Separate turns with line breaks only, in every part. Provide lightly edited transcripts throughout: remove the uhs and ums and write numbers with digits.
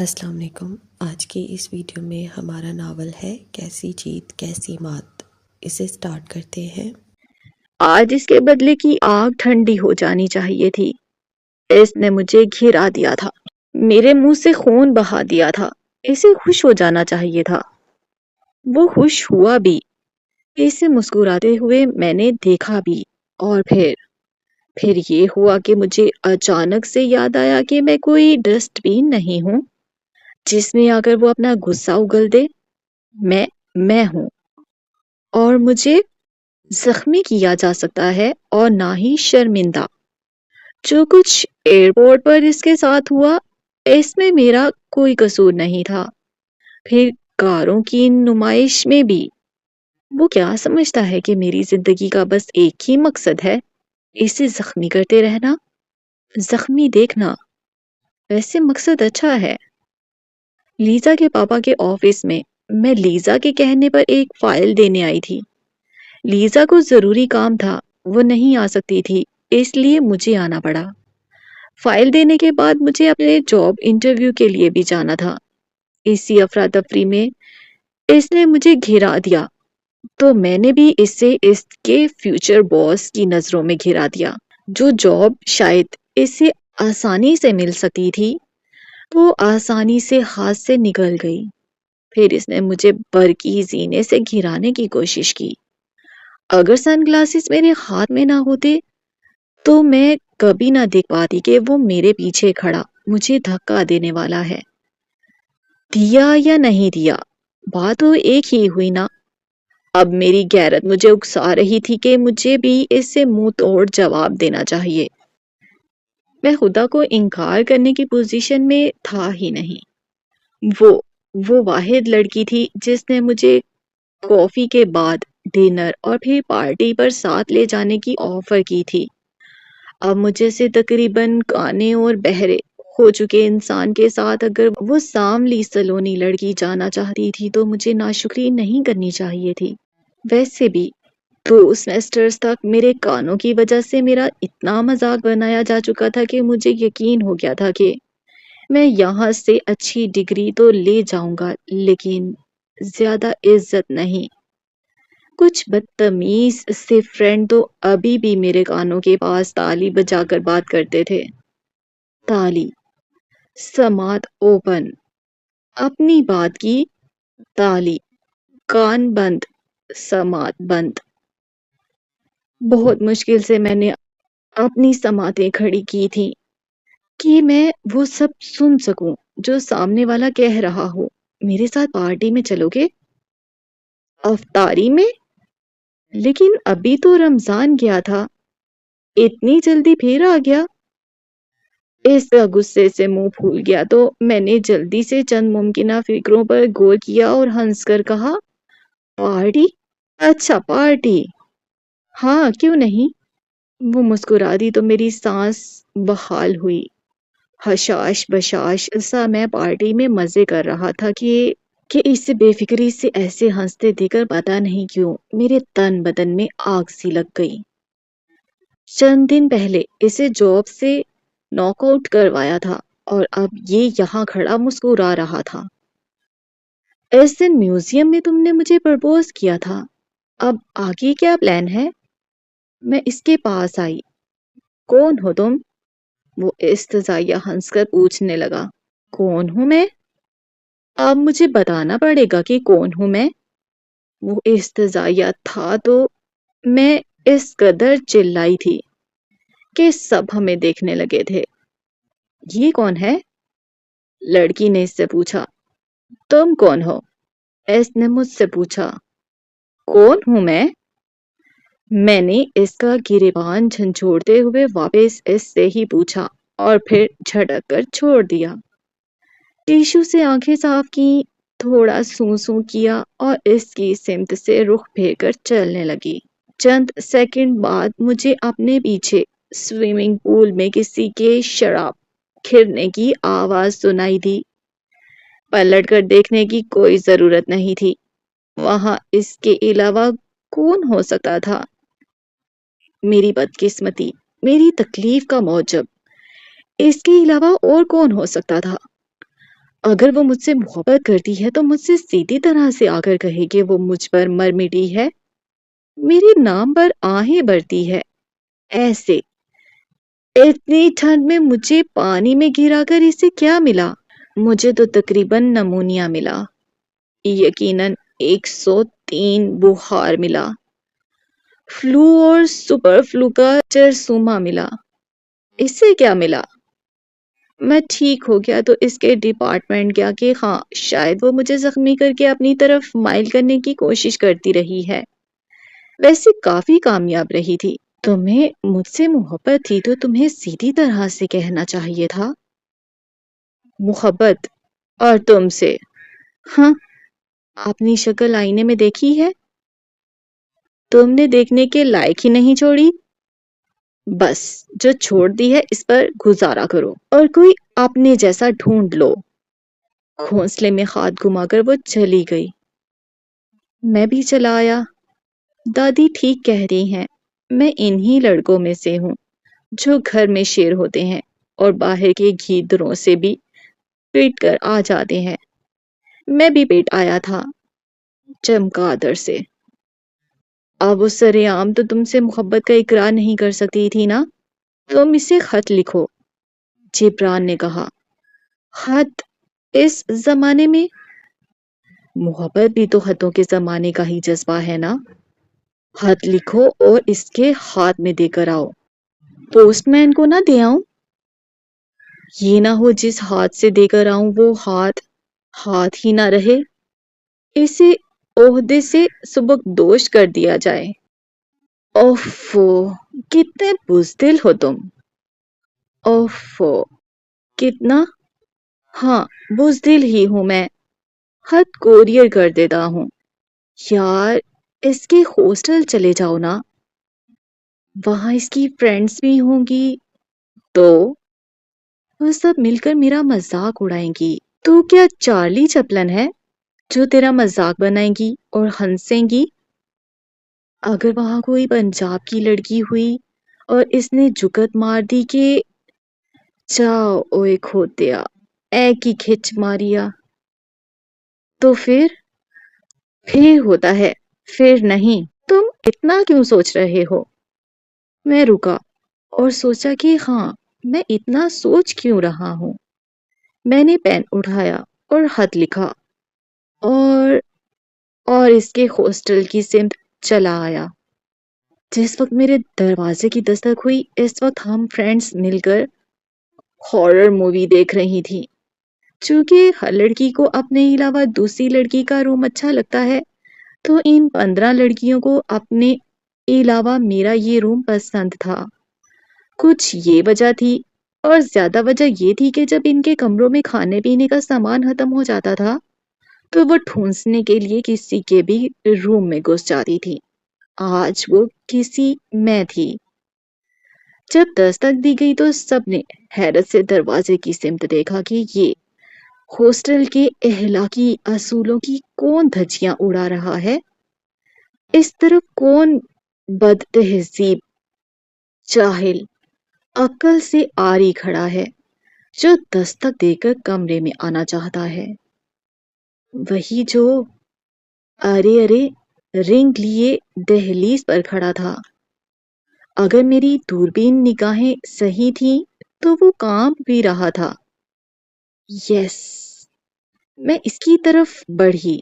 السلام علیکم۔ آج کی اس ویڈیو میں ہمارا ناول ہے کیسی جیت کیسی مات۔ اسے سٹارٹ کرتے ہیں۔
آج اس کے بدلے کی آگ ٹھنڈی ہو جانی چاہیے تھی۔ اس نے مجھے گھرا دیا تھا، میرے منہ سے خون بہا دیا تھا۔ اسے خوش ہو جانا چاہیے تھا۔ وہ خوش ہوا بھی۔ اسے مسکراتے ہوئے میں نے دیکھا بھی، اور پھر یہ ہوا کہ مجھے اچانک سے یاد آیا کہ میں کوئی ڈسٹ بین نہیں ہوں جس میں اگر وہ اپنا غصہ اگل دے۔ میں ہوں، اور مجھے زخمی کیا جا سکتا ہے اور نہ ہی شرمندہ۔ جو کچھ ایئرپورٹ پر اس کے ساتھ ہوا، اس میں میرا کوئی قصور نہیں تھا۔ پھر کاروں کی نمائش میں بھی۔ وہ کیا سمجھتا ہے کہ میری زندگی کا بس ایک ہی مقصد ہے، اسے زخمی کرتے رہنا، زخمی دیکھنا۔ ویسے مقصد اچھا ہے۔ لیزا کے پاپا کے آفس میں لیزا کے کہنے پر ایک فائل دینے آئی تھی۔ لیزا کو ضروری کام تھا، وہ نہیں آ سکتی تھی، اس لیے مجھے آنا پڑا۔ فائل دینے کے بعد مجھے اپنے جاب انٹرویو کے لیے بھی جانا تھا۔ اسی افراتفری میں اس نے مجھے گھیرا دیا، تو میں نے بھی اسے اس کے فیوچر باس کی نظروں میں گھیرا دیا۔ جو جاب شاید اسے آسانی سے مل سکتی تھی، وہ آسانی سے ہاتھ سے نکل گئی۔ پھر اس نے مجھے برقی زینے سے گھرانے کی کوشش کی۔ اگر سن گلاسز میرے ہاتھ میں نہ ہوتے تو میں کبھی نہ دیکھ پاتی کہ وہ میرے پیچھے کھڑا مجھے دھکا دینے والا ہے۔ دیا یا نہیں دیا، بات تو ایک ہی ہوئی نا۔ اب میری غیرت مجھے اکسا رہی تھی کہ مجھے بھی اس سے منہ توڑ جواب دینا چاہیے۔ میں خدا کو انکار کرنے کی پوزیشن میں تھا ہی نہیں۔ وہ واحد لڑکی تھی جس نے مجھے کافی کے بعد ڈنر اور پھر پارٹی پر ساتھ لے جانے کی آفر کی تھی۔ اب مجھے سے تقریباً کانے اور بہرے ہو چکے انسان کے ساتھ اگر وہ ساملی سلونی لڑکی جانا چاہتی تھی تو مجھے ناشکری نہیں کرنی چاہیے تھی۔ ویسے بھی 2 سیمسٹرز تک میرے کانوں کی وجہ سے میرا اتنا مذاق بنایا جا چکا تھا کہ مجھے یقین ہو گیا تھا کہ میں یہاں سے اچھی ڈگری تو لے جاؤں گا، لیکن زیادہ عزت نہیں۔ کچھ بدتمیز سے فرینڈ تو ابھی بھی میرے کانوں کے پاس تالی بجا کر بات کرتے تھے۔ تالی، سماعت اوپن، اپنی بات کی تالی، کان بند، سماعت بند۔ بہت مشکل سے میں نے اپنی سماعتیں کھڑی کی تھیں کہ میں وہ سب سن سکوں جو سامنے والا کہہ رہا ہو۔ میرے ساتھ پارٹی میں چلو گے؟ افطاری میں؟ لیکن ابھی تو رمضان گیا تھا، اتنی جلدی پھر آ گیا۔ اس کا غصے سے منہ پھول گیا تو میں نے جلدی سے چند ممکنہ فکروں پر غور کیا اور ہنس کر کہا، پارٹی؟ اچھا پارٹی، ہاں کیوں نہیں۔ وہ مسکرا دی تو میری سانس بحال ہوئی۔ حشاش بشاش سا میں پارٹی میں مزے کر رہا تھا کہ اسے بے فکری سے ایسے ہنستے دیکھ کر پتا نہیں کیوں میرے تن بدن میں آگ سی لگ گئی۔ چند دن پہلے اسے جاب سے ناک آؤٹ کروایا تھا اور اب یہ یہاں کھڑا مسکرا رہا تھا۔ اس دن میوزیم میں تم نے مجھے پرپوز کیا تھا، اب آگے کیا پلان ہے؟ میں اس کے پاس آئی۔ کون ہو تم؟ وہ استضاحیہ ہنس کر پوچھنے لگا۔ کون ہوں میں؟ اب مجھے بتانا پڑے گا کہ کون ہوں میں؟ وہ استضاحیہ تھا تو میں اس قدر چلائی تھی کہ سب ہمیں دیکھنے لگے تھے۔ یہ کون ہے؟ لڑکی نے اس سے پوچھا۔ تم کون ہو؟ اس نے مجھ سے پوچھا۔ کون ہوں میں نے اس کا گریبان جھنجھوڑتے ہوئے واپس اس سے ہی پوچھا اور پھر جھٹک کر چھوڑ دیا۔ ٹیشو سے آنکھیں صاف کی، تھوڑا سوں سوں کیا اور اس کی سمت سے رخ پھیر کر چلنے لگی۔ چند سیکنڈ بعد مجھے اپنے پیچھے سوئمنگ پول میں کسی کے شراب کھرنے کی آواز سنائی دی۔ پلٹ کر دیکھنے کی کوئی ضرورت نہیں تھی، وہاں اس کے علاوہ کون ہو سکتا تھا؟ میری بدقسمتی، میری تکلیف کا موجب، اس کے علاوہ اور کون ہو سکتا تھا؟ اگر وہ مجھ سے محبت کرتی ہے تو مجھ سے سیدھی طرح سے آ کر کہے کہ وہ مجھ پر مر مٹی ہے، میرے نام پر آہیں بھرتی ہے۔ ایسے اتنی ٹھنڈ میں مجھے پانی میں گرا کر اسے کیا ملا؟ مجھے تو تقریباً نمونیا ملا، یقیناً 103 بخار ملا، فلو اور سپر فلو کا جرثومہ ملا۔ اس سے کیا ملا؟ میں ٹھیک ہو گیا تو اس کے ڈپارٹمنٹ گیا کہ ہاں شاید وہ مجھے زخمی کر کے اپنی طرف مائل کرنے کی کوشش کرتی رہی ہے، ویسے کافی کامیاب رہی تھی۔ تمہیں مجھ سے محبت تھی تو تمہیں سیدھی طرح سے کہنا چاہیے تھا۔ محبت؟ اور تم سے؟ ہاں، اپنی شکل آئینے میں دیکھی ہے؟ تم نے دیکھنے کے لائق ہی نہیں چھوڑی، بس جو چھوڑ دی ہے اس پر گزارا کرو اور کوئی اپنے جیسا ڈھونڈ لو۔ گھونسلے میں ہاتھ گھما کر وہ چلی گئی۔ میں بھی چلا آیا۔ دادی ٹھیک کہہ رہی ہیں، میں انہی لڑکوں میں سے ہوں جو گھر میں شیر ہوتے ہیں اور باہر کے گھیدروں سے بھی پیٹ کر آ جاتے ہیں۔ میں بھی پیٹ آیا تھا چمگادڑ سے۔ اب اس سرِ عام تو تم سے محبت کا اقرار نہیں کر سکتی تھی نا؟ تم اسے خط لکھو، جبران نے کہا۔ خط؟ اس زمانے میں؟ محبت بھی تو خطوں کے زمانے کا ہی جذبہ ہے نا۔ خط لکھو اور اس کے ہاتھ میں دے کر آؤ۔ پوسٹ مین کو نہ دے آؤں؟ یہ نہ ہو جس ہاتھ سے دے کر آؤں وہ ہاتھ ہی نہ رہے، اسے عہدے سے سبکدوش کر دیا جائے۔ اوفو، کتنے بزدل ہو تم۔ اوفو، کتنا؟ ہاں، بزدل ہی ہوں میں۔ خط کوریئر کر دیتا ہوں۔ یار، اس کے ہاسٹل چلے جاؤ نا، وہاں اس کی فرینڈز بھی ہوں گی تو وہ سب مل کر میرا مذاق اڑائیں گی۔ تو کیا چارلی چپلن ہے جو تیرا مذاق بنائے گی اور ہنسیں گی؟ اگر وہاں کوئی پنجاب کی لڑکی ہوئی اور اس نے جگت مار دی کہ جاؤ اوئے کھوتیا اے کی کھچ ماریا، تو پھر ہوتا ہے، پھر نہیں۔ تم اتنا کیوں سوچ رہے ہو؟ میں رکا اور سوچا کہ ہاں، میں اتنا سوچ کیوں رہا ہوں۔ میں نے پین اٹھایا اور خط لکھا اور اس کے ہاسٹل کی سمت چلا آیا۔ جس وقت میرے دروازے کی دستک ہوئی اس وقت ہم فرینڈز مل کر ہارر مووی دیکھ رہی تھی۔ چونکہ ہر لڑکی کو اپنے علاوہ دوسری لڑکی کا روم اچھا لگتا ہے تو ان 15 لڑکیوں کو اپنے علاوہ میرا یہ روم پسند تھا۔ کچھ یہ وجہ تھی اور زیادہ وجہ یہ تھی کہ جب ان کے کمروں میں کھانے پینے کا سامان ختم ہو جاتا تھا تو وہ ٹھونسنے کے لیے کسی کے بھی روم میں گھس جاتی تھی۔ آج وہ کسی میں تھی۔ جب دستک دی گئی تو سب نے حیرت سے دروازے کی سمت دیکھا کہ یہ ہاسٹل کے اخلاقی اصولوں کی کون دھجیاں اڑا رہا ہے۔ اس طرف کون بد تہذیب، جاہل، عقل سے عاری کھڑا ہے جو دستک دے کر کمرے میں آنا چاہتا ہے۔ وہی جو ارے رنگ لیے دہلیز پر کھڑا تھا۔ اگر میری دوربین نگاہیں صحیح تھیں تو وہ کام بھی رہا تھا۔ یس، میں اس کی طرف بڑھی۔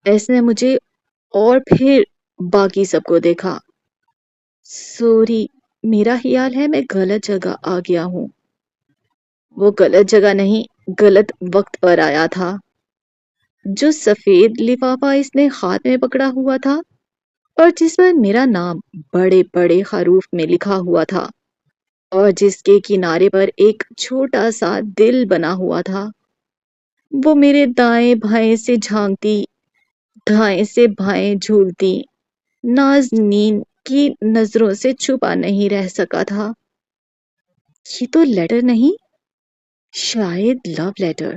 اس نے مجھے اور پھر باقی سب کو دیکھا۔ سوری، میرا خیال ہے میں غلط جگہ آ گیا ہوں۔ وہ غلط جگہ نہیں، غلط وقت پر آیا تھا۔ جو سفید لفافہ اس نے ہاتھ میں پکڑا ہوا تھا اور جس پر میرا نام بڑے بڑے حروف میں لکھا ہوا تھا اور جس کے کنارے پر ایک چھوٹا سا دل بنا ہوا تھا، وہ میرے دائیں بائیں سے جھانکتی، دائیں سے بائیں جھولتی نازنین کی نظروں سے چھپا نہیں رہ سکا تھا۔ یہ تو لیٹر نہیں، شاید لو لیٹر۔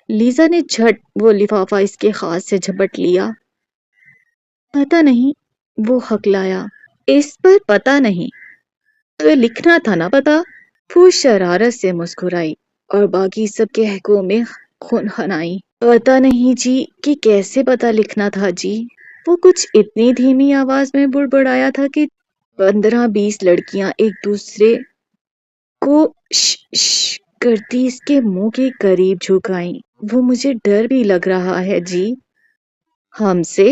لیزا نے جھٹ وہ لفافہ اس کے ہاتھ سے جھپٹ لیا۔ پتہ نہیں، وہ ہکلایا، اس پر پتہ نہیں، تو لکھنا تھا نا پتہ۔ وہ شرارت سے مسکرائی۔ اور باقی سب کے حقوں میں خنخنائی۔ پتا نہیں جی کہ کیسے پتا لکھنا تھا جی۔ وہ کچھ اتنی دھیمی آواز میں بڑبڑایا تھا کہ 15-20 لڑکیاں ایک دوسرے کو ش کرتی اس کے منہ کے قریب جھکائیں۔ وہ مجھے ڈر بھی لگ رہا ہے جی۔ ہم سے؟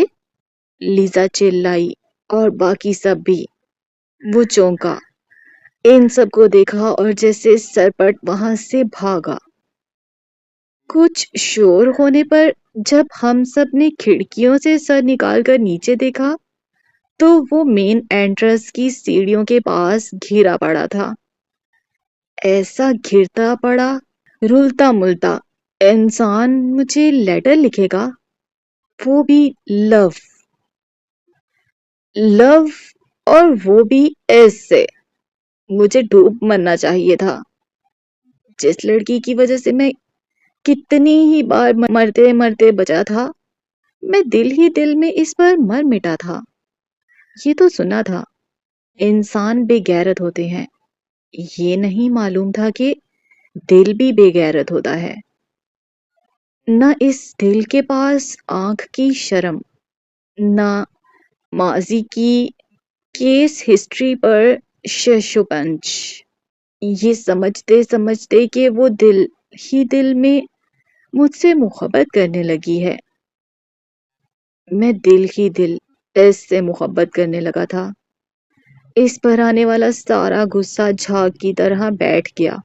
لیزا چلائی، اور باقی سب بھی۔ وہ چونکا، ان سب کو دیکھا اور جیسے سرپٹ وہاں سے بھاگا۔ کچھ شور ہونے پر جب ہم سب نے کھڑکیوں سے سر نکال کر نیچے دیکھا تو وہ مین انٹرنس کی سیڑھیوں کے پاس گھرا پڑا تھا۔ ایسا گھرتا پڑا، رلتا ملتا انسان مجھے لیٹر لکھے گا، وہ بھی لو لو، اور وہ بھی ایس سے۔ مجھے ڈوب مرنا چاہیے تھا۔ جس لڑکی کی وجہ سے میں کتنی ہی بار مرتے مرتے بچا تھا، میں دل ہی دل میں اس پر مر مٹا تھا۔ یہ تو سنا تھا انسان بے غیرت ہوتے ہیں، یہ نہیں معلوم تھا کہ دل بھی بے غیرت ہوتا ہے۔ نہ اس دل کے پاس آنکھ کی شرم، نہ ماضی کی کیس ہسٹری پر شش و پنج۔ یہ سمجھتے سمجھتے کہ وہ دل ہی دل میں مجھ سے محبت کرنے لگی ہے، میں دل ہی دل اس سے محبت کرنے لگا تھا۔ اس پر آنے والا سارا غصہ جھاگ کی طرح بیٹھ گیا،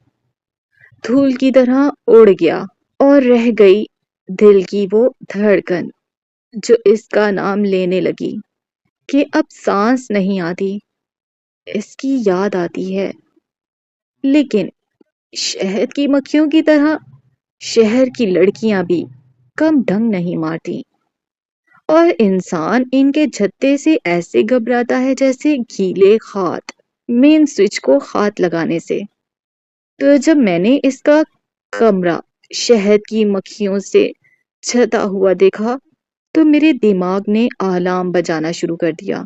دھول کی طرح اڑ گیا، اور رہ گئی دل کی وہ دھڑکن جو اس کا نام لینے لگی کہ اب سانس نہیں آتی، اس کی یاد آتی ہے۔ لیکن شہد کی مکھیوں کی طرح شہر کی لڑکیاں بھی کم ڈنگ نہیں مارتی، اور انسان ان کے جھتے سے ایسے گھبراتا ہے جیسے گیلے ہاتھ مین سوئچ کو ہاتھ لگانے سے۔ تو جب میں نے اس کا کمرہ شہد کی مکھیوں سے چھتا ہوا دیکھا تو میرے دماغ نے الارم بجانا شروع کر دیا،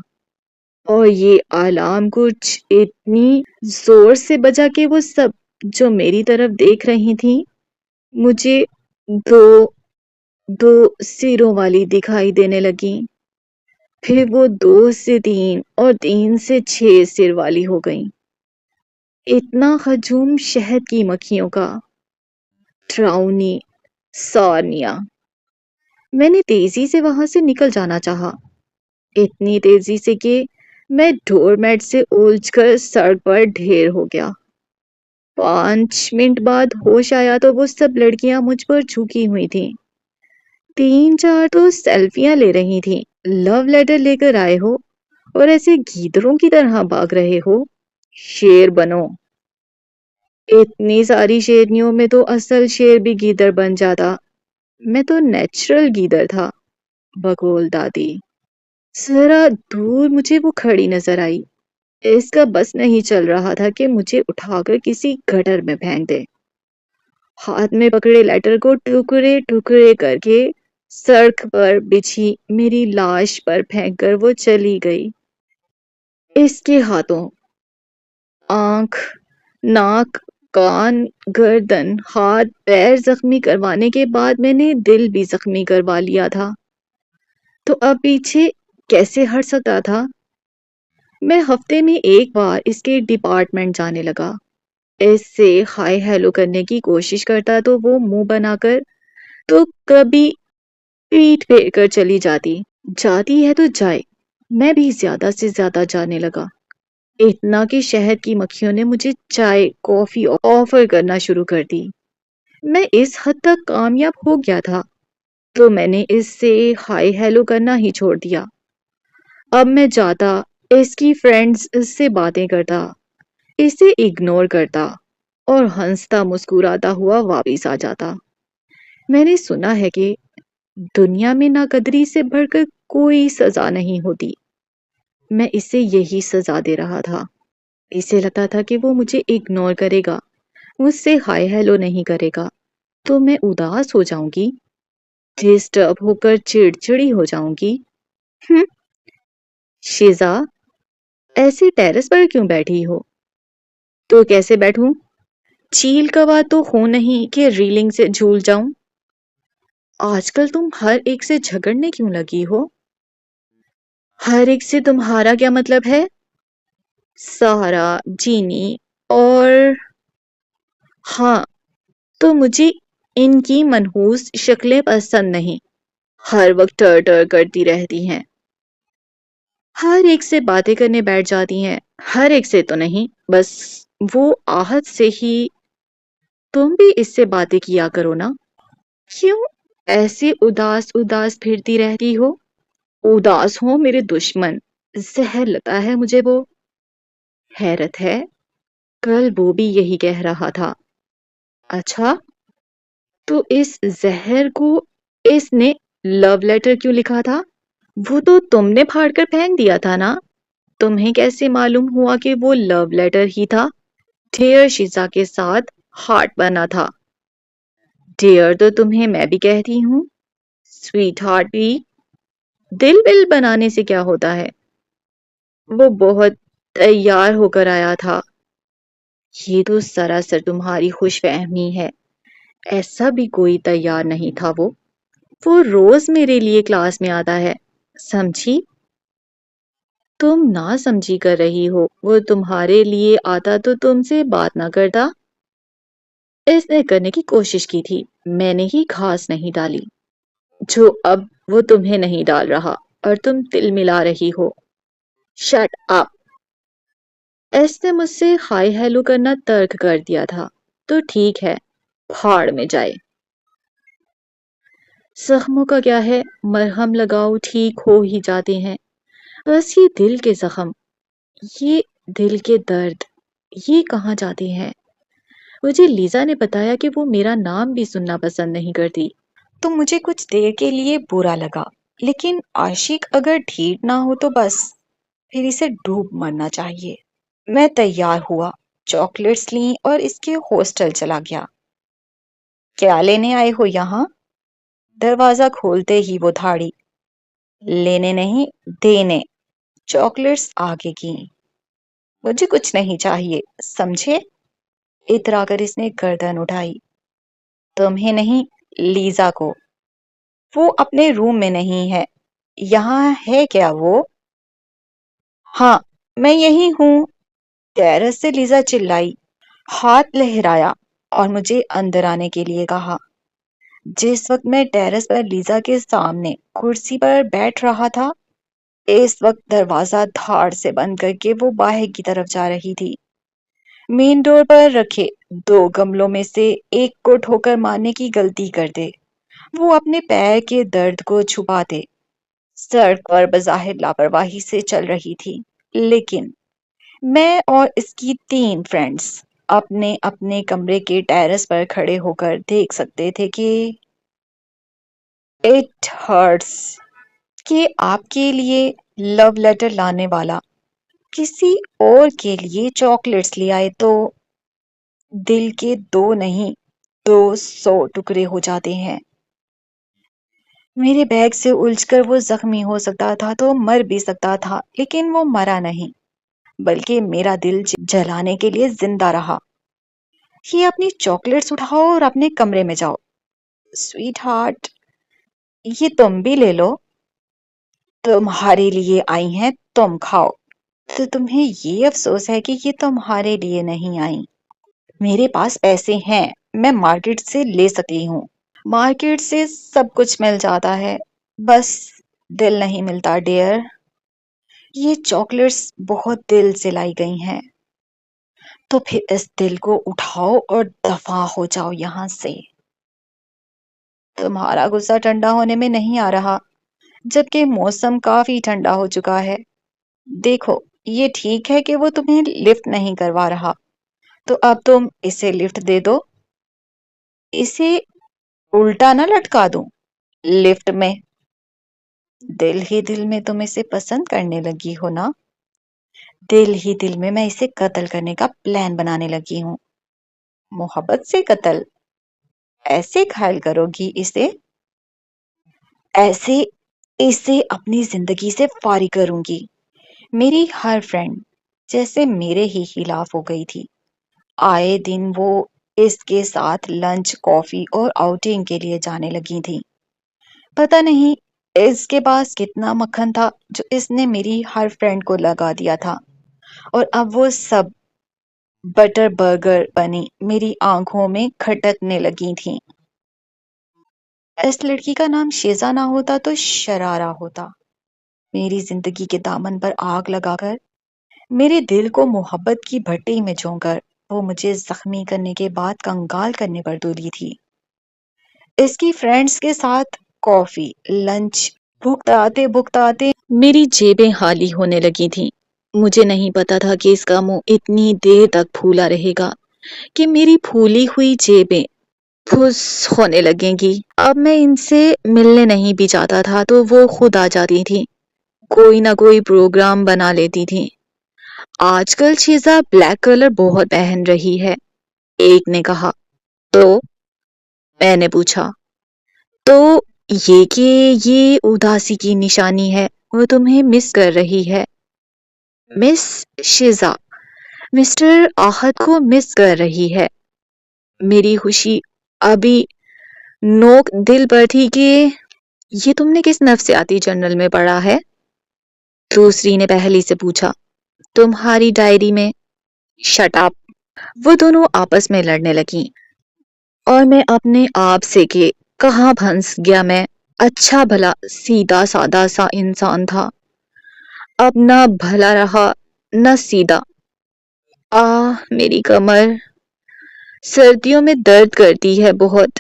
اور یہ الارم کچھ اتنی زور سے بجا کہ وہ سب جو میری طرف دیکھ رہی تھیں مجھے دو سروں والی دکھائی دینے لگیں، پھر وہ 2 سے 3 اور 3 سے 6 سر والی ہو گئیں۔ اتنا ہجوم شہد کی مکھیوں کا، ڈراؤنی سارنیاں۔ میں نے تیزی سے وہاں سے نکل جانا چاہا، اتنی تیزی سے کہ میں ڈور میٹ سے الجھ کر سڑک پر ڈھیر ہو گیا۔ 5 منٹ بعد ہوش آیا تو وہ سب لڑکیاں مجھ پر جھکی ہوئی تھیں، 3-4 تو سیلفیاں لے رہی تھیں۔ لو لیٹر لے کر آئے ہو اور ایسے گیدڑوں کی طرح بھاگ رہے ہو، شیر بنو۔ اتنی ساری شیرنیوں میں تو اصل شیر بھی گیدڑ بن جاتا، میں تو نیچرل گیدڑ تھا، بقول دادی۔ ذرا دور مجھے وہ کھڑی نظر آئی، اس کا بس نہیں چل رہا تھا کہ مجھے اٹھا کر کسی گٹر میں پھینک دے۔ ہاتھ میں پکڑے لیٹر کو ٹکڑے ٹکڑے کر کے سڑک پر بچھی میری لاش پر پھینک کر وہ چلی گئی۔ اس کے ہاتھوں آنکھ، ناک، کان، گردن، ہاتھ پیر زخمی کروانے کے بعد میں نے دل بھی زخمی کروا لیا تھا، تو اب پیچھے کیسے ہٹ سکتا تھا؟ میں ہفتے میں ایک بار اس کے ڈپارٹمنٹ جانے لگا، اس سے ہائی ہیلو کرنے کی کوشش کرتا تو وہ منہ بنا کر تو کبھی پیٹ پھیر کر چلی جاتی ہے تو جائے۔ میں بھی زیادہ سے زیادہ جانے لگا، اتنا کہ شہد کی مکھیوں نے مجھے چائے کافی آفر کرنا شروع کر دی۔ میں اس حد تک کامیاب ہو گیا تھا تو میں نے اس سے ہائی ہیلو کرنا ہی چھوڑ دیا۔ اب میں جاتا، اس کی فرینڈز اس سے باتیں کرتا، اسے اگنور کرتا اور ہنستا مسکراتا ہوا واپس آ جاتا۔ میں نے سنا ہے کہ دنیا میں ناقدری سے بڑھ کر کوئی سزا نہیں ہوتی، میں اسے یہی سزا دے رہا تھا۔ اسے لگتا تھا کہ وہ مجھے اگنور کرے گا، مجھ سے ہائی ہیلو نہیں کرے گا تو میں اداس ہو جاؤں گی، ڈسٹرب ہو کر چڑچڑی ہو جاؤں گی۔ شیزا، ایسے ٹیرس پر کیوں بیٹھی ہو؟ تو کیسے بیٹھوں؟ چیل کوا تو ہوں نہیں کہ ریلنگ سے جھول جاؤں۔ آج کل تم ہر ایک سے جھگڑنے کیوں لگی ہو؟ ہر ایک سے تمہارا کیا مطلب ہے؟ سہارا، جینی اور… ہاں، تو مجھے ان کی منحوس شکلیں پسند نہیں، ہر وقت ٹر ٹر کرتی رہتی ہیں، ہر ایک سے باتیں کرنے بیٹھ جاتی ہیں۔ ہر ایک سے تو نہیں، بس وہ آہت سے ہی۔ تم بھی اس سے باتیں کیا کرو نا۔ کیوں ایسے اداس اداس پھرتی رہتی ہو؟ اداس ہو میرے دشمن، زہر لگتا ہے مجھے وہ۔ حیرت ہے، کل وہ بھی یہی کہہ رہا تھا۔ اچھا، تو اس زہر کو اس نے لو لیٹر کیوں لکھا تھا؟ وہ تو تم نے پھاڑ کر پھینک دیا تھا نا۔ تمہیں کیسے معلوم ہوا کہ وہ لو لیٹر ہی تھا؟ ڈیئر شیزا کے ساتھ ہارٹ بنا تھا۔ ڈیئر تو تمہیں میں بھی کہتی ہوں، سویٹ ہارٹ بھی۔ دل ول بنانے سے کیا ہوتا ہے؟ وہ بہت تیار ہو کر آیا تھا۔ یہ تو سراسر تمہاری خوش فہمی ہے، ایسا بھی کوئی تیار نہیں تھا وہ روز میرے لیے کلاس میں آتا ہے، سمجھی؟ تم نہ سمجھی کر رہی ہو، وہ تمہارے لیے آتا تو تم سے بات نہ کرتا؟ اس نے کرنے کی کوشش کی تھی، میں نے ہی گھاس نہیں ڈالی، جو اب وہ تمہیں نہیں ڈال رہا، اور تم تل ملا رہی ہو۔ Shut up! اس نے مجھ سے ہائی ہیلو کرنا ترک کر دیا تھا، تو ٹھیک ہے، پھاڑ میں جائے۔ زخموں کا کیا ہے، مرہم لگاؤ ٹھیک ہو ہی جاتے ہیں، بس یہ دل کے زخم، یہ دل کے درد، یہ کہاں جاتے ہیں؟ مجھے لیزا نے بتایا کہ وہ میرا نام بھی سننا پسند نہیں کرتی، تو مجھے کچھ دیر کے لیے برا لگا، لیکن عاشق اگر ڈھیٹ نہ ہو تو بس پھر اسے ڈوب مرنا چاہیے۔ میں تیار ہوا، چاکلیٹس لیں اور اس کے ہاسٹل چلا گیا۔ کیا لینے آئے ہو یہاں؟ دروازہ کھولتے ہی وہ دھاڑی، لینے نہیں دینے۔ چاکلیٹس آگے کی۔ مجھے کچھ نہیں چاہیے، سمجھے؟ اترا کر اس نے گردن اٹھائی۔ تمہیں نہیں، لیزا کو۔ وہ اپنے روم میں نہیں ہے، یہاں ہے کیا وہ؟ ہاں، میں یہی ہوں، ٹیرس سے لیزا چلائی، ہاتھ لہرایا اور مجھے اندر آنے کے لیے کہا۔ جس وقت میں ٹیرس پر لیزا کے سامنے کرسی پر بیٹھ رہا تھا، اس وقت دروازہ دھاڑ سے بند کر کے وہ باہر کی طرف جا رہی تھی۔ مین ڈور پر رکھے 2 گملوں میں سے ایک کو ٹھوکر مارنے کی غلطی کرتے، وہ اپنے پیر کے درد کو چھپاتے۔ سڑک پر بظاہر لاپرواہی سے چل رہی تھی، لیکن میں اور اس کی 3 فرینڈز اپنے اپنے کمرے کے ٹیرس پر کھڑے ہو کر دیکھ سکتے تھے کہ اٹ ہرٹس کہ آپ کے لیے لو لیٹر لانے والا کسی اور کے لیے چاکلیٹس لے آئے تو دل کے 2 نہیں 200 ٹکڑے ہو جاتے ہیں۔ میرے بیگ سے الجھ کر وہ زخمی ہو سکتا تھا تو مر بھی سکتا تھا، لیکن وہ مرا نہیں، بلکہ میرا دل جلانے کے لیے زندہ رہا۔ یہ اپنی چاکلیٹس اٹھاؤ اور اپنے کمرے میں جاؤ۔ سویٹ ہارٹ، یہ تم بھی لے لو، تمہارے لیے آئی ہیں، تم کھاؤ۔ تو تمہیں یہ افسوس ہے کہ یہ تمہارے لیے نہیں آئی؟ میرے پاس پیسے ہیں، میں مارکیٹ سے لے سکتی ہوں۔ مارکیٹ سے سب کچھ مل جاتا ہے، بس دل نہیں ملتا ڈیئر۔ یہ چاکلیٹس بہت دل سے لائی گئی ہیں، تو پھر اس دل کو اٹھاؤ اور دفع ہو جاؤ یہاں سے۔ تمہارا غصہ ٹھنڈا ہونے میں نہیں آ رہا، جبکہ موسم کافی ٹھنڈا ہو چکا ہے۔ دیکھو، یہ ٹھیک ہے کہ وہ تمہیں لفٹ نہیں کروا رہا، تو اب تم اسے لفٹ دے دو۔ اسے الٹا نہ لٹکا دوں لفٹ میں؟ دل ہی دل میں تم اسے پسند کرنے لگی ہو نا؟ دل ہی دل میں اسے قتل کرنے کا پلان بنانے لگی ہوں۔ محبت سے قتل؟ ایسے گھائل کرو گی اسے؟ ایسے اسے اپنی زندگی سے فارغ کروں گی۔ میری ہر فرینڈ جیسے میرے ہی خلاف ہو گئی تھی، آئے دن وہ اس کے ساتھ لنچ، کافی اور آؤٹنگ کے لیے جانے لگی تھی۔ پتہ نہیں اس کے پاس کتنا مکھن تھا جو اس نے میری ہر فرینڈ کو لگا دیا تھا، اور اب وہ سب بٹر برگر بنی میری آنکھوں میں کھٹکنے لگی تھیں۔ اس لڑکی کا نام شیزا نہ ہوتا تو شرارہ ہوتا۔ میری زندگی کے دامن پر آگ لگا کر، میرے دل کو محبت کی بھٹی میں جھونک کر وہ مجھے زخمی کرنے کے بعد کنگال کرنے پر تلی تھی۔ اس کی فرینڈز کے ساتھ کافی، لنچ بھگتاتے بھگتاتے میری جیبیں خالی ہونے لگی تھیں۔ مجھے نہیں پتا تھا کہ اس کا منہ اتنی دیر تک پھولا رہے گا کہ میری پھولی ہوئی جیبیں پھس ہونے لگیں گی۔ اب میں ان سے ملنے نہیں بھی چاہتا تھا تو وہ خود آ جاتی تھی، کوئی نہ کوئی پروگرام بنا لیتی تھی۔ آج کل شیزا بلیک کلر بہت پہن رہی ہے، ایک نے کہا۔ تو میں نے پوچھا، تو یہ کہ یہ اداسی کی نشانی ہے، وہ تمہیں مس کر رہی ہے۔ مس شیزا مسٹر آحد کو مس کر رہی ہے۔ میری خوشی ابھی نوک دل پر تھی کہ یہ تم نے کس نفسیاتی جرنل میں پڑھا ہے؟ دوسری نے پہلی سے پوچھا۔ تمہاری ڈائری میں۔ Shut up. وہ دونوں آپس میں لڑنے لگیں اور میں اپنے آپ سے کہ کہاں پھنس گیا میں۔ اچھا بھلا سیدھا سادہ سا انسان تھا، اب نہ بھلا رہا نہ سیدھا۔ میری کمر سردیوں میں درد کرتی ہے بہت۔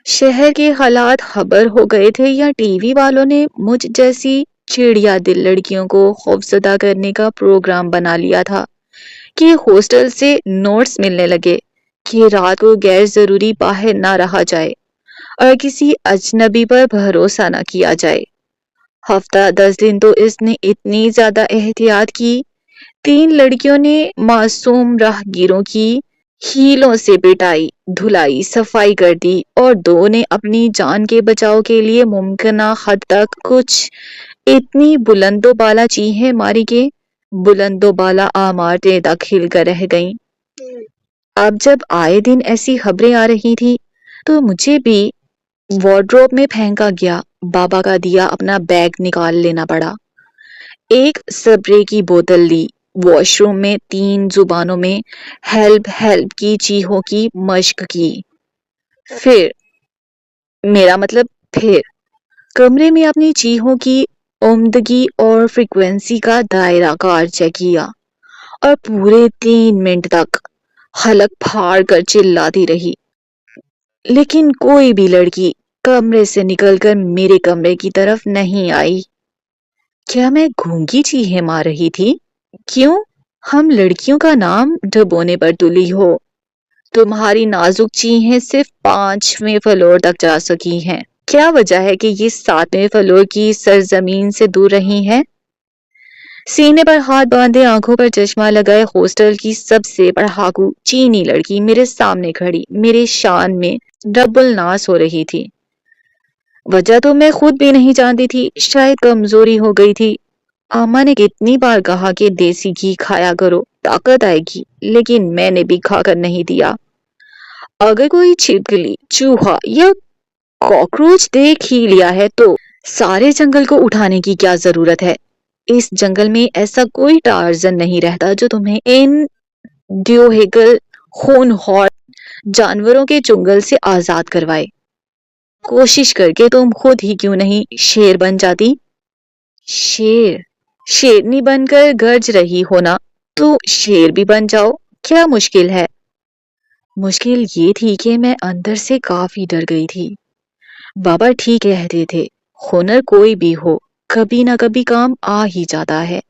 شہر کے حالات خبر ہو گئے تھے یا ٹی وی والوں نے مجھ جیسی چڑیا دل لڑکیوں کو خوفزدہ کرنے کا پروگرام بنا لیا تھا کہ ہاسٹل سے نوٹس ملنے لگے کہ رات کو غیر ضروری باہر نہ رہا جائے اور کسی اجنبی پر بھروسہ نہ کیا جائے۔ ہفتہ 10 دن تو اس نے اتنی زیادہ احتیاط کی، 3 لڑکیوں نے معصوم راہ گیروں کی ہیلوں سے پٹائی، دھلائی، صفائی کر دی اور 2 نے اپنی جان کے بچاؤ کے لیے ممکنہ حد تک کچھ اتنی بلند و بالا چیخیں ماری کہ بلند و بالا عمارتیں تک ہل کر رہ گئیں۔ اب جب آئے دن ایسی خبریں آ رہی تھی تو مجھے بھی وارڈروب میں پھینکا گیا بابا کا دیا اپنا بیگ نکال لینا پڑا۔ ایک سپرے کی بوتل لی، واش روم میں 3 زبانوں میں ہیلپ ہیلپ کی چیخوں کی مشق کی۔ پھر کمرے میں اپنی چیخوں کی عمدگی اور فریکوینسی کا دائرہ کار چیک کیا اور پورے 3 منٹ تک حلق پھاڑ کر چلاتی رہی، لیکن کوئی بھی لڑکی کمرے سے نکل کر میرے کمرے کی طرف نہیں آئی۔ کیا میں گونگی چیخیں مار رہی تھی؟ کیوں ہم لڑکیوں کا نام ڈبونے پر تلی ہو؟ تمہاری نازک چیخیں صرف 5ویں فلور تک جا سکی ہیں۔ کیا وجہ ہے کہ یہ 7ویں فلور کی سرزمین سے دور رہی ہیں؟ سینے پر ہاتھ باندھے، آنکھوں پر چشمہ لگائے ہاسٹل کی سب سے پڑھاکو چینی لڑکی میرے سامنے کھڑی میرے شان میں ڈبل ناز ہو رہی تھی۔ وجہ تو میں خود بھی نہیں جانتی تھی، شاید کمزوری ہو گئی تھی۔ اماں نے کتنی بار کہا کہ دیسی گھی کھایا کرو، طاقت آئے گی، لیکن میں نے بھی کھا کر نہیں دیا۔ اگر کوئی چھپکلی، چوہا یا کاکروچ دیکھ ہی لیا ہے تو سارے جنگل کو اٹھانے کی کیا ضرورت ہے؟ اس جنگل میں ایسا کوئی ٹارزن نہیں رہتا جو تمہیں ان ڈیوہیگل خونخوار جانوروں کے چنگل سے آزاد کروائے۔ کوشش کر کے تم خود ہی کیوں نہیں شیر بن جاتی؟ شیرنی بن کر گرج رہی ہو نا، تو شیر بھی بن جاؤ، کیا مشکل ہے؟ مشکل یہ تھی کہ میں اندر سے کافی ڈر گئی تھی۔ بابا ٹھیک کہتے تھے، ہنر کوئی بھی ہو کبھی نہ کبھی کام آ ہی جاتا ہے۔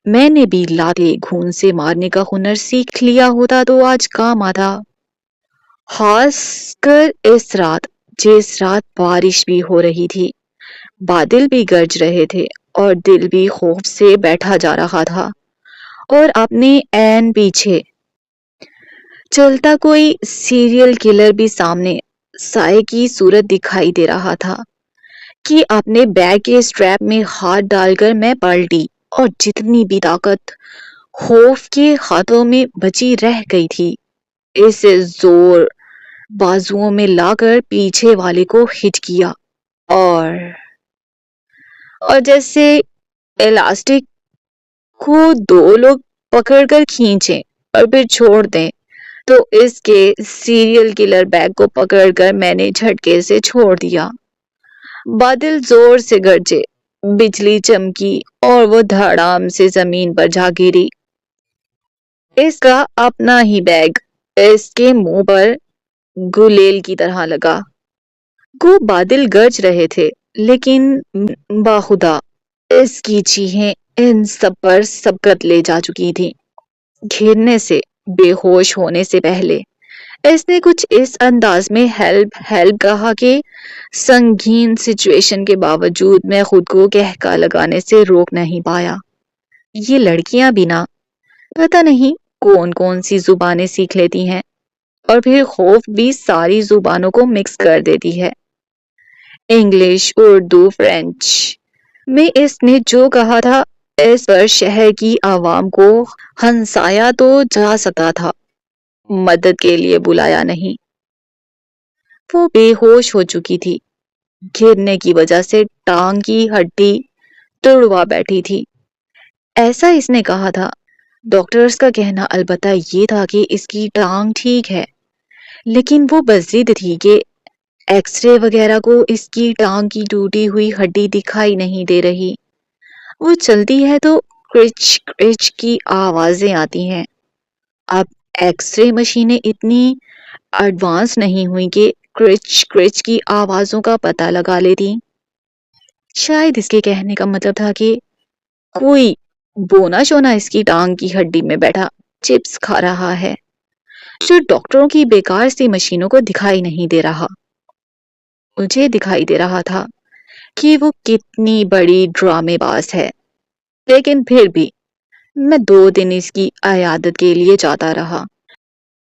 میں نے بھی لاتے گھون سے مارنے کا ہنر سیکھ لیا ہوتا تو آج کام آتا۔ خاص کر اس رات، جس رات بارش بھی ہو رہی تھی، بادل بھی گرج رہے تھے اور دل بھی خوف سے بیٹھا جا رہا تھا، اور اپنے عین پیچھے چلتا کوئی سیریل کلر بھی سامنے سائے کی صورت دکھائی دے رہا تھا کہ اپنے بیگ کے اسٹریپ میں ہاتھ ڈال کر میں پلٹی اور جتنی بھی طاقت خوف کے ہاتھوں میں بچی رہ گئی تھی اسے زور بازوؤں میں لا کر پیچھے والے کو ہٹ کیا اور جیسے الاسٹک کو دو لوگ پکڑ کر کھینچیں اور پھر چھوڑ دیں تو اس کے سیریل کلر بیگ کو پکڑ کر میں نے جھٹکے سے چھوڑ دیا۔ بادل زور سے گرجے، بجلی چمکی اور وہ دھڑام سے زمین پر جا گری۔ اس کا اپنا ہی بیگ اس کے منہ پر گلیل کی طرح لگا۔ کو بادل گرج رہے تھے لیکن باخدا اس کی چیخیں ان سب پر سبقت لے جا چکی تھی۔ گھرنے سے بے ہوش ہونے سے پہلے اس نے کچھ اس انداز میں ہیلپ ہیلپ کہا کہ سنگین سچویشن کے باوجود میں خود کو کہکا لگانے سے روک نہیں پایا۔ یہ لڑکیاں بھی نا پتہ نہیں کون کون سی زبانیں سیکھ لیتی ہیں اور پھر خوف بھی ساری زبانوں کو مکس کر دیتی ہے۔ انگلش، اردو، فرینچ میں اس نے جو کہا تھا اس پر شہر کی عوام کو ہنسایا تو جا سکتا تھا، مدد کے لیے بلایا نہیں۔ وہ بے ہوش ہو چکی تھی، گرنے کی وجہ سے ٹانگ کی ہڈی تڑوا بیٹھی تھی۔ ایسا اس نے کہا تھا۔ ڈاکٹرز کا کہنا البتہ یہ تھا کہ اس کی ٹانگ ٹھیک ہے، لیکن وہ بضد تھی کہ ایکس رے وغیرہ کو اس کی ٹانگ کی ٹوٹی ہوئی ہڈی دکھائی نہیں دے رہی۔ وہ چلتی ہے تو کرچ کرچ کی آوازیں آتی ہیں۔ اب ایکس رے مشینیں اتنی ایڈوانس نہیں ہوئی کہ کرچ کرچ کی آوازوں کا پتہ لگا لیتی۔ شاید اس کے کہنے کا مطلب تھا کہ کوئی بونا شونا اس کی ٹانگ کی ہڈی میں بیٹھا چپس کھا رہا ہے جو ڈاکٹروں کی بیکار سی مشینوں کو دکھائی نہیں دے رہا۔ مجھے دکھائی دے رہا تھا کہ وہ کتنی بڑی ڈرامے باز ہے، لیکن پھر بھی میں 2 دن اس کی عیادت کے لیے جاتا رہا۔